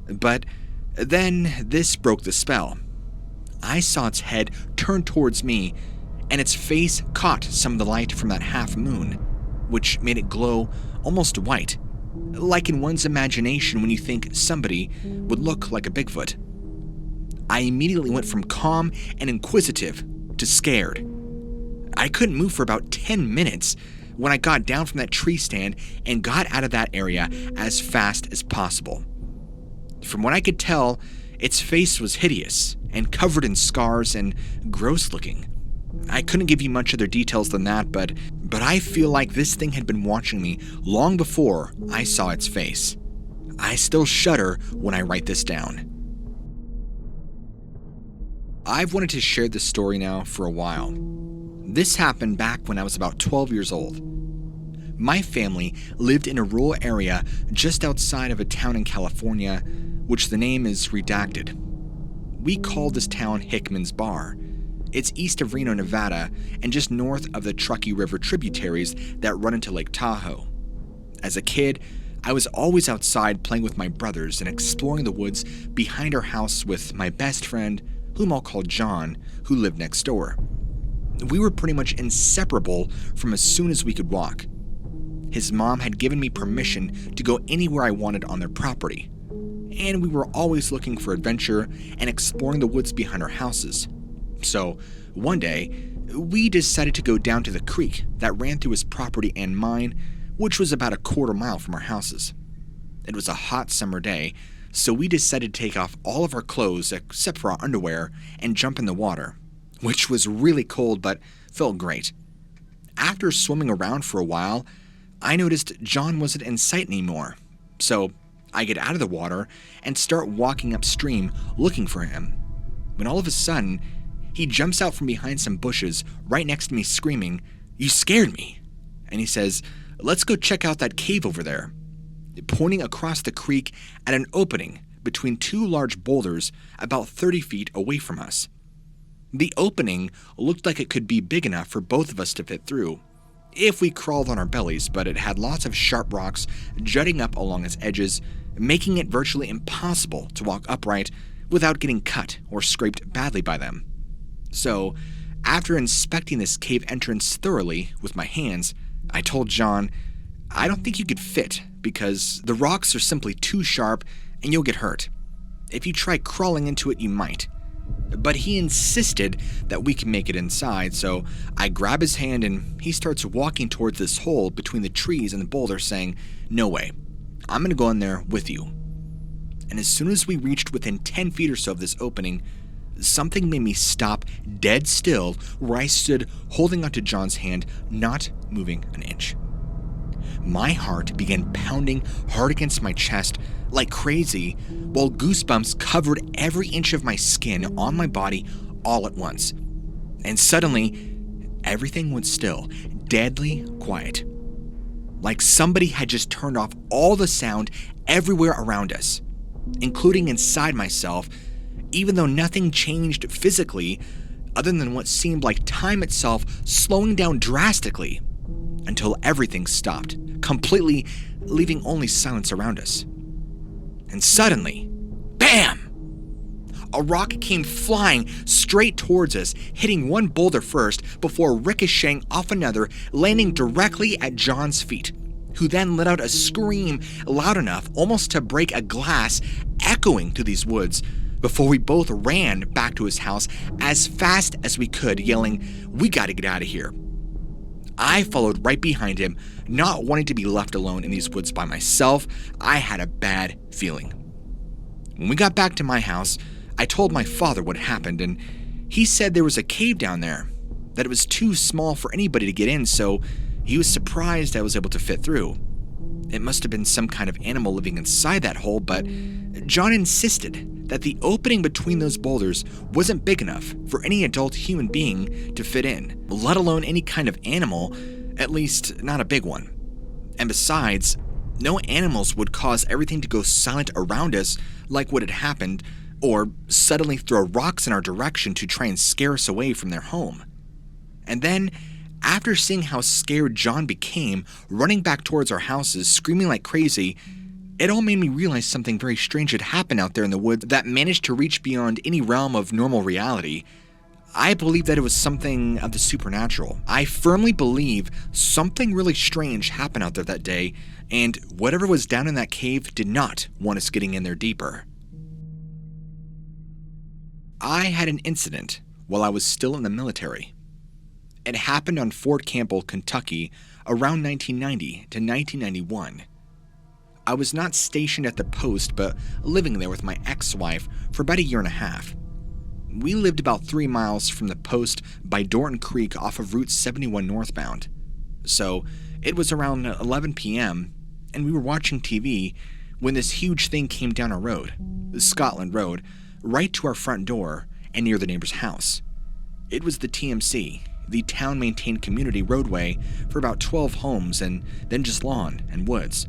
[SPEAKER 1] But then this broke the spell. I saw its head turn towards me, and its face caught some of the light from that half moon, which made it glow almost white, like in one's imagination when you think somebody would look like a Bigfoot. I immediately went from calm and inquisitive to scared. I couldn't move for about 10 minutes when I got down from that tree stand and got out of that area as fast as possible. From what I could tell, its face was hideous and covered in scars and gross looking. I couldn't give you much other details than that, but I feel like this thing had been watching me long before I saw its face. I still shudder when I write this down. I've wanted to share this story now for a while. This happened back when I was about 12 years old. My family lived in a rural area just outside of a town in California, which the name is redacted. We called this town Hickman's Bar. It's east of Reno, Nevada, and just north of the Truckee River tributaries that run into Lake Tahoe. As a kid, I was always outside playing with my brothers and exploring the woods behind our house with my best friend, whom I'll call John, who lived next door. We were pretty much inseparable from as soon as we could walk. His mom had given me permission to go anywhere I wanted on their property, and we were always looking for adventure and exploring the woods behind our houses. So, one day, we decided to go down to the creek that ran through his property and mine, which was about a quarter mile from our houses. It was a hot summer day, so we decided to take off all of our clothes except for our underwear and jump in the water, which was really cold but felt great. After swimming around for a while, I noticed John wasn't in sight anymore, so I get out of the water and start walking upstream looking for him, when all of a sudden, he jumps out from behind some bushes right next to me screaming, "You scared me!" And he says, "Let's go check out that cave over there," pointing across the creek at an opening between 2 large boulders about 30 feet away from us. The opening looked like it could be big enough for both of us to fit through, if we crawled on our bellies, but it had lots of sharp rocks jutting up along its edges, making it virtually impossible to walk upright without getting cut or scraped badly by them. So, after inspecting this cave entrance thoroughly with my hands, I told John, "I don't think you could fit because the rocks are simply too sharp and you'll get hurt. If you try crawling into it, you might." But he insisted that we can make it inside, so I grab his hand and he starts walking towards this hole between the trees and the boulder saying, "No way, I'm going to go in there with you." And as soon as we reached within 10 feet or so of this opening, something made me stop dead still where I stood holding onto John's hand, not moving an inch. My heart began pounding hard against my chest like crazy, while goosebumps covered every inch of my skin on my body all at once. And suddenly, everything went still, deadly quiet. Like somebody had just turned off all the sound everywhere around us, including inside myself, even though nothing changed physically other than what seemed like time itself slowing down drastically until everything stopped, completely leaving only silence around us. And suddenly, bam! a rock came flying straight towards us, hitting one boulder first before ricocheting off another, landing directly at John's feet, who then let out a scream loud enough almost to break a glass, echoing through these woods, before we both ran back to his house as fast as we could, yelling, "We gotta get out of here." I followed right behind him, not wanting to be left alone in these woods by myself. I had a bad feeling. When we got back to my house, I told my father what happened, and he said there was a cave down there, that it was too small for anybody to get in, so he was surprised I was able to fit through. It must have been some kind of animal living inside that hole, but John insisted that the opening between those boulders wasn't big enough for any adult human being to fit in, let alone any kind of animal, at least not a big one. And besides, no animals would cause everything to go silent around us like what had happened, or suddenly throw rocks in our direction to try and scare us away from their home. And then, after seeing how scared John became, running back towards our houses, screaming like crazy, it all made me realize something very strange had happened out there in the woods that managed to reach beyond any realm of normal reality. I believe that it was something of the supernatural. I firmly believe something really strange happened out there that day, and whatever was down in that cave did not want us getting in there deeper. I had an incident while I was still in the military. It happened on Fort Campbell, Kentucky, around 1990 to 1991. I was not stationed at the post, but living there with my ex-wife for about a year and a half. We lived about 3 miles from the post by Dorton Creek off of Route 71 northbound. So it was around 11 p.m., and we were watching TV when this huge thing came down our road, Scotland Road, right to our front door and near the neighbor's house. It was the TMC, the town-maintained community roadway for about 12 homes and then just lawn and woods.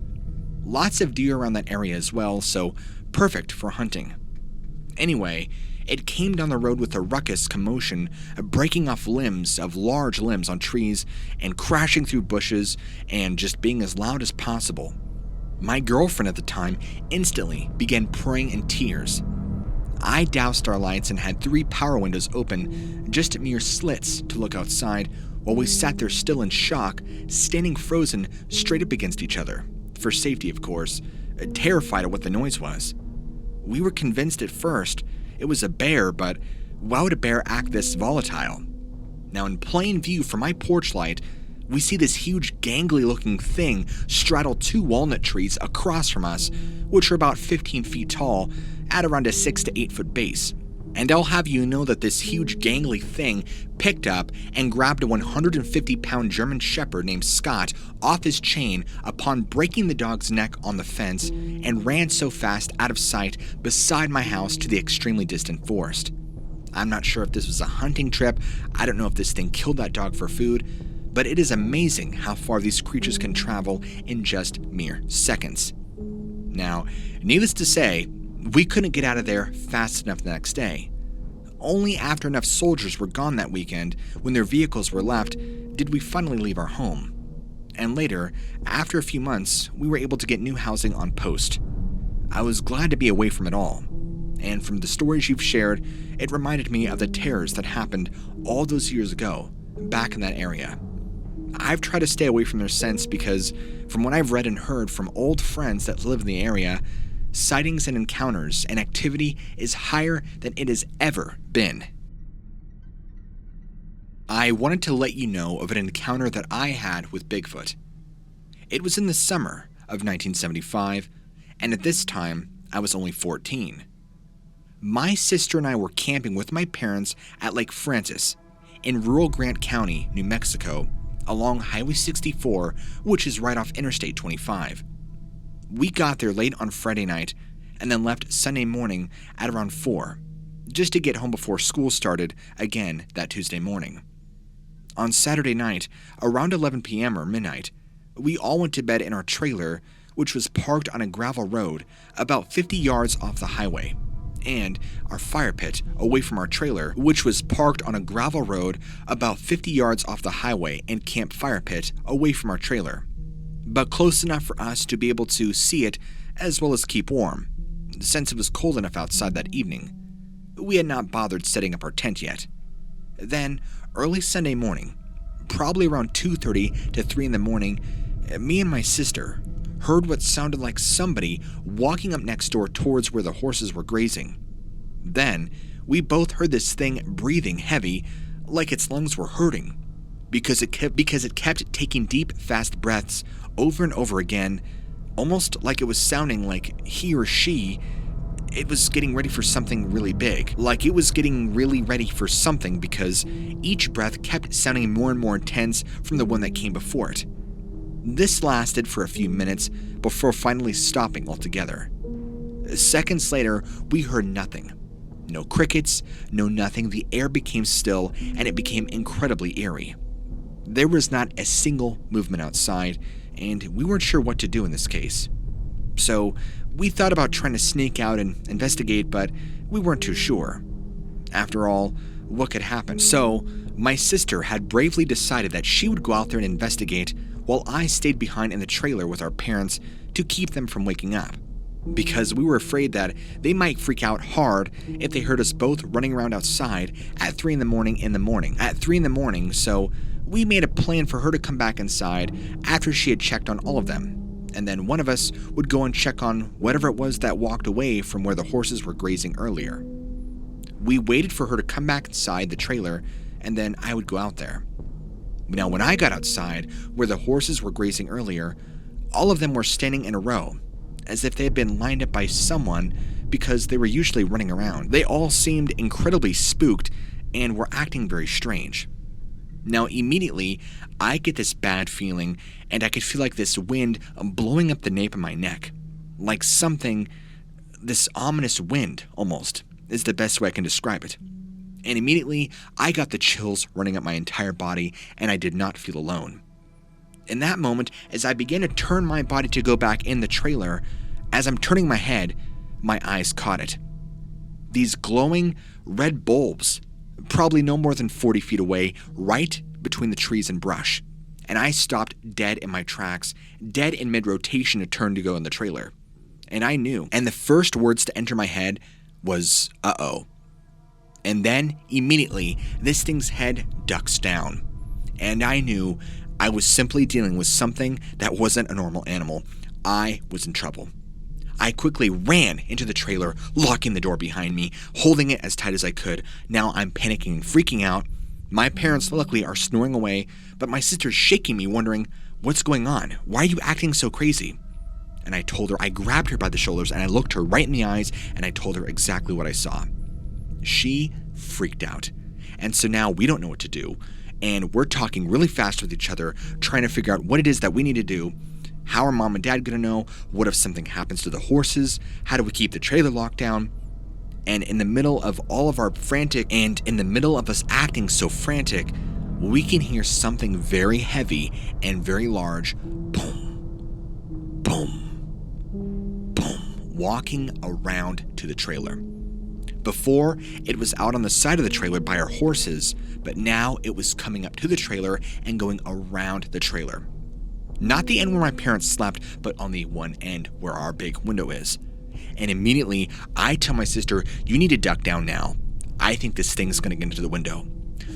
[SPEAKER 1] Lots of deer around that area as well, so perfect for hunting. Anyway, it came down the road with a ruckus commotion, breaking off large limbs on trees and crashing through bushes and just being as loud as possible. My girlfriend at the time instantly began praying in tears. I doused our lights and had 3 power windows open, just mere slits to look outside, while we sat there still in shock, standing frozen straight up against each other. For safety, of course, terrified of what the noise was. We were convinced at first it was a bear, but why would a bear act this volatile? Now, in plain view from my porch light, we see this huge gangly-looking thing straddle 2 walnut trees across from us, which are about 15 feet tall, at around a 6 to 8 foot base. And I'll have you know that this huge gangly thing picked up and grabbed a 150-pound German Shepherd named Scott off his chain upon breaking the dog's neck on the fence and ran so fast out of sight beside my house to the extremely distant forest. I'm not sure if this was a hunting trip, I don't know if this thing killed that dog for food, but it is amazing how far these creatures can travel in just mere seconds. Now, needless to say, we couldn't get out of there fast enough the next day. Only after enough soldiers were gone that weekend, when their vehicles were left, did we finally leave our home. And later, after a few months, we were able to get new housing on post. I was glad to be away from it all. And from the stories you've shared, it reminded me of the terrors that happened all those years ago, back in that area. I've tried to stay away from there since because, from what I've read and heard from old friends that live in the area, sightings and encounters and activity is higher than it has ever been. I wanted to let you know of an encounter that I had with Bigfoot. It was in the summer of 1975, and at this time, I was only 14. My sister and I were camping with my parents at Lake Francis in rural Grant County, New Mexico, along Highway 64, which is right off Interstate 25. We got there late on Friday night and then left Sunday morning at around 4, just to get home before school started again that Tuesday morning. On Saturday night, around 11 p.m. or midnight, we all went to bed in our trailer, which was parked on a gravel road about 50 yards off the highway, and our fire pit away from our trailer, which was parked on a gravel road about 50 yards off the highway and camp fire pit away from our trailer, but close enough for us to be able to see it as well as keep warm, since it was cold enough outside that evening. we had not bothered setting up our tent yet. Then, early Sunday morning, probably around 2:30 to 3 in the morning, me and my sister heard what sounded like somebody walking up next door towards where the horses were grazing. Then, we both heard this thing breathing heavy, like its lungs were hurting, because it kept taking deep, fast breaths over and over again, almost like it was sounding like he or she, it was getting ready for something really big. Like it was getting really ready for something, because each breath kept sounding more and more intense from the one that came before it. This lasted for a few minutes before finally stopping altogether. Seconds later, we heard nothing. No crickets, no nothing. The air became still, and it became incredibly eerie. There was not a single movement outside, and we weren't sure what to do in this case. So we thought about trying to sneak out and investigate, but we weren't too sure. After all, what could happen? So my sister had bravely decided that she would go out there and investigate, while I stayed behind in the trailer with our parents to keep them from waking up, because we were afraid that they might freak out hard if they heard us both running around outside at 3 in the morning. So we made a plan for her to come back inside after she had checked on all of them, and then one of us would go and check on whatever it was that walked away from where the horses were grazing earlier. We waited for her to come back inside the trailer, and then I would go out there. Now, when I got outside where the horses were grazing earlier, all of them were standing in a row, as if they had been lined up by someone, because they were usually running around. They all seemed incredibly spooked and were acting very strange. Now, immediately, I get this bad feeling, and I could feel like this wind blowing up the nape of my neck. Like something, this ominous wind, almost, is the best way I can describe it. And immediately, I got the chills running up my entire body, and I did not feel alone. In that moment, as I began to turn my body to go back in the trailer, as I'm turning my head, my eyes caught it. These glowing red bulbs, probably no more than 40 feet away, right between the trees and brush. And I stopped dead in my tracks, dead in mid-rotation to turn to go in the trailer. And I knew. And the first words to enter my head was, uh-oh. And then, immediately, this thing's head ducks down. And I knew I was simply dealing with something that wasn't a normal animal. I was in trouble. I quickly ran into the trailer, locking the door behind me, holding it as tight as I could. Now I'm panicking and freaking out. My parents, luckily, are snoring away, but my sister's shaking me, wondering, what's going on? Why are you acting so crazy? And I told her, I grabbed her by the shoulders, and I looked her right in the eyes, and I told her exactly what I saw. She freaked out. And so now we don't know what to do. And we're talking really fast with each other, trying to figure out what it is that we need to do. How are mom and dad going to know? What if something happens to the horses? How do we keep the trailer locked down? And in the middle of all of our frantic, and in the middle of us acting so frantic, we can hear something very heavy and very large, boom, boom, boom, walking around to the trailer. Before, it was out on the side of the trailer by our horses, but now it was coming up to the trailer and going around the trailer. Not the end where my parents slept, but on the one end where our big window is. And immediately, I tell my sister, you need to duck down now. I think this thing's going to get into the window.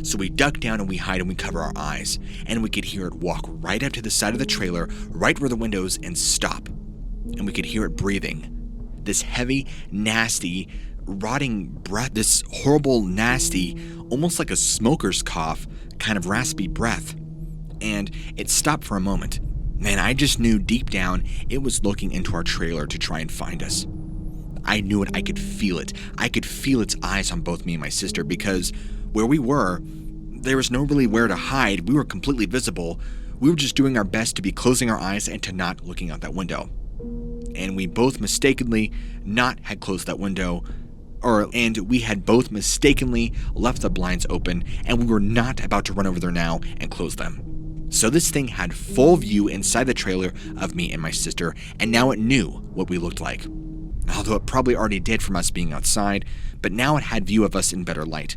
[SPEAKER 1] So we duck down and we hide and we cover our eyes. And we could hear it walk right up to the side of the trailer, right where the window is, and stop. And we could hear it breathing. This heavy, nasty, rotting breath, this horrible, nasty, almost like a smoker's cough, kind of raspy breath. And it stopped for a moment. And I just knew deep down it was looking into our trailer to try and find us. I knew it. I could feel it. I could feel its eyes on both me and my sister, because where we were, there was no really where to hide. We were completely visible. We were just doing our best to be closing our eyes and to not looking out that window. And we both mistakenly not had closed that window, and we had both mistakenly left the blinds open, and we were not about to run over there now and close them. So this thing had full view inside the trailer of me and my sister, and now it knew what we looked like. Although it probably already did from us being outside, but now it had view of us in better light.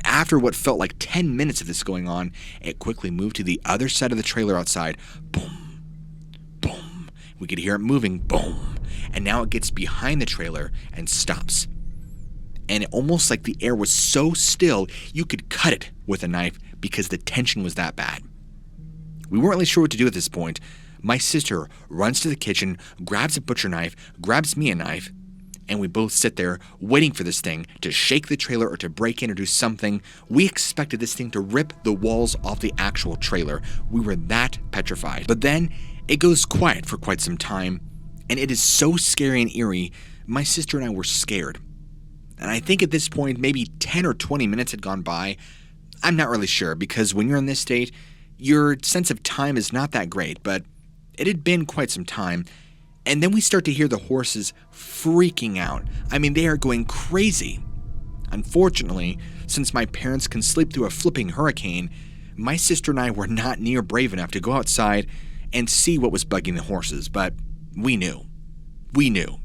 [SPEAKER 1] After what felt like 10 minutes of this going on, it quickly moved to the other side of the trailer outside. Boom, boom. We could hear it moving, boom. And now it gets behind the trailer and stops. and almost like the air was so still you could cut it with a knife because the tension was that bad. We weren't really sure what to do at this point. My sister runs to the kitchen, grabs a butcher knife, grabs me a knife, and we both sit there waiting for this thing to shake the trailer or to break in or do something. We expected this thing to rip the walls off the actual trailer. We were that petrified. But then it goes quiet for quite some time, and it is so scary and eerie, my sister and I were scared. And I think at this point, maybe 10 or 20 minutes had gone by. I'm not really sure, because when you're in this state, your sense of time is not that great, but it had been quite some time. And then we start to hear the horses freaking out. I mean, they are going crazy. Unfortunately, since my parents can sleep through a flipping hurricane, my sister and I were not near brave enough to go outside and see what was bugging the horses, but we knew. We knew.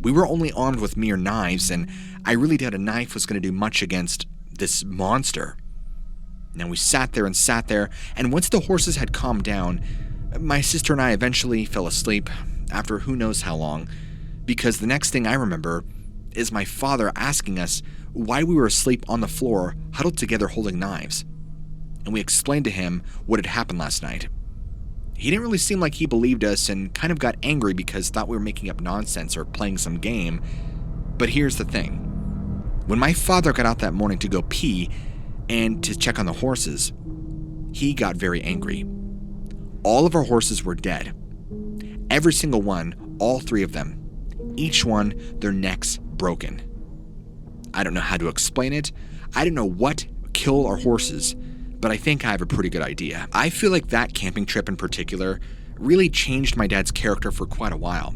[SPEAKER 1] We were only armed with mere knives, and I really doubt a knife was going to do much against this monster. Now we sat there, and once the horses had calmed down, my sister and I eventually fell asleep after who knows how long, because the next thing I remember is my father asking us why we were asleep on the floor, huddled together holding knives. And we explained to him what had happened last night. He didn't really seem like he believed us and kind of got angry because thought we were making up nonsense or playing some game. But here's the thing. When my father got out that morning to go pee and to check on the horses, he got very angry. All of our horses were dead. Every single one, all three of them. Each one, their necks broken. I don't know how to explain it. I don't know what killed our horses, but I think I have a pretty good idea. I feel like that camping trip in particular really changed my dad's character for quite a while.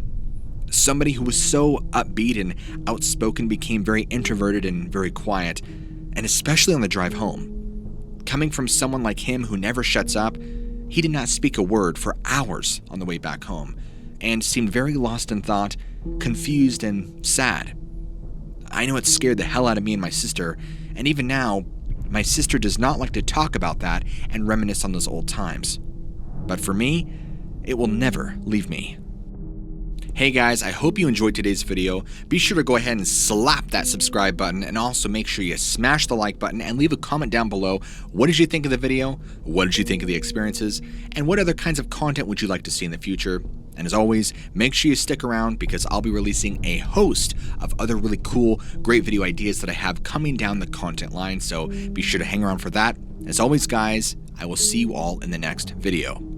[SPEAKER 1] Somebody who was so upbeat and outspoken became very introverted and very quiet, and especially on the drive home. Coming from someone like him who never shuts up, he did not speak a word for hours on the way back home, and seemed very lost in thought, confused and sad. I know it scared the hell out of me and my sister, and even now, my sister does not like to talk about that and reminisce on those old times. But for me, it will never leave me. Hey guys, I hope you enjoyed today's video. Be sure to go ahead and slap that subscribe button, and also make sure you smash the like button and leave a comment down below. What did you think of the video? What did you think of the experiences? And what other kinds of content would you like to see in the future? And as always, make sure you stick around because I'll be releasing a host of other really cool, great video ideas that I have coming down the content line, so be sure to hang around for that. As always guys, I will see you all in the next video.